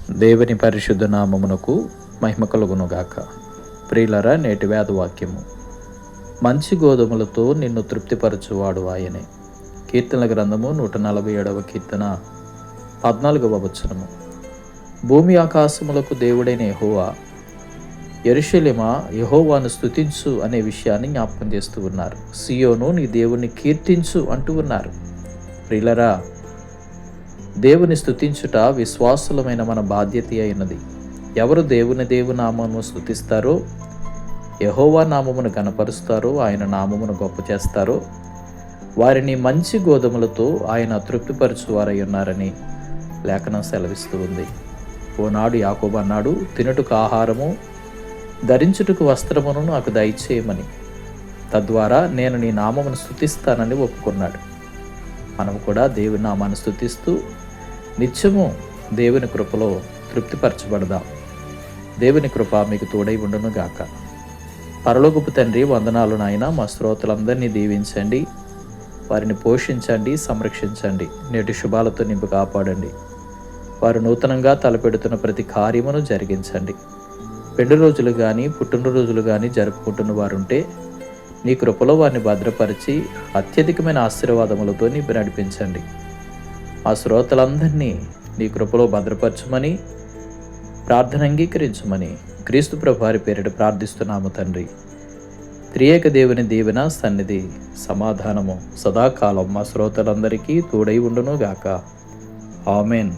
దేవుని పరిశుద్ధ నామమునకు మహిమ కలుగునుగాక. ప్రియులరా, నేటి వేదవాక్యము: మంచి గోధుమలతో నిన్ను తృప్తిపరచువాడు ఆయనే. కీర్తనల గ్రంథము 147వ కీర్తన 14వ వచనము. భూమి ఆకాశములకు దేవుడైన యెహోవా, యెరూషలేమా యెహోవాను స్తుతించు అనే విషయాన్ని జ్ఞాపకం చేస్తూ ఉన్నారు. సియోను నీ దేవుణ్ణి కీర్తించు అంటూ ఉన్నారు. ప్రియులరా, దేవుని స్తుతించుట విశ్వాసులమైన మన బాధ్యత అయినది. ఎవరు దేవుని నామమును స్తుతిస్తారో, యెహోవా నామమును గణపరుస్తారో, ఆయన నామమును గొప్ప చేస్తారో వారిని మంచి గోధుమలతో ఆయన తృప్తిపరచువారై ఉన్నారని లేఖనం సెలవిస్తూ ఉంది. ఓనాడు యాకోబు అన్నాడు, తినుటకు ఆహారము, ధరించుటకు వస్త్రమును నాకు దయచేయమని, తద్వారా నేను నీ నామమును స్తుతిస్తానని ఒప్పుకున్నాడు. మనము కూడా దేవుని నామాన్ని స్తుతిస్తూ నిత్యము దేవుని కృపలో తృప్తిపరచబడదాం. దేవుని కృప మీకు తోడై ఉండును గాక. పరలోకపు తండ్రి, వందనాలు నాయన. మా శ్రోతలందరినీ దీవించండి, వారిని పోషించండి, సంరక్షించండి, నేటి శుభాలతో నింపు కాపాడండి. వారు నూతనంగా తలపెడుతున్న ప్రతి కార్యమును జరిగించండి. పెళ్లి రోజులు కానీ పుట్టినరోజులు కానీ జరుపుకుంటున్న వారుంటే నీ కృపలో వారిని భద్రపరిచి అత్యధికమైన ఆశీర్వాదములతో నింపి నడిపించండి. ఆ శ్రోతలందరినీ నీ కృపలో భద్రపరచమని, ప్రార్థన అంగీకరించమని క్రీస్తు ప్రభు వారి పేరిట ప్రార్థిస్తున్నాము తండ్రి. త్రియేక దేవుని దీవెన, సన్నిధి, సమాధానము సదాకాలం మా శ్రోతలందరికీ తోడై ఉండును గాక. ఆమెన్.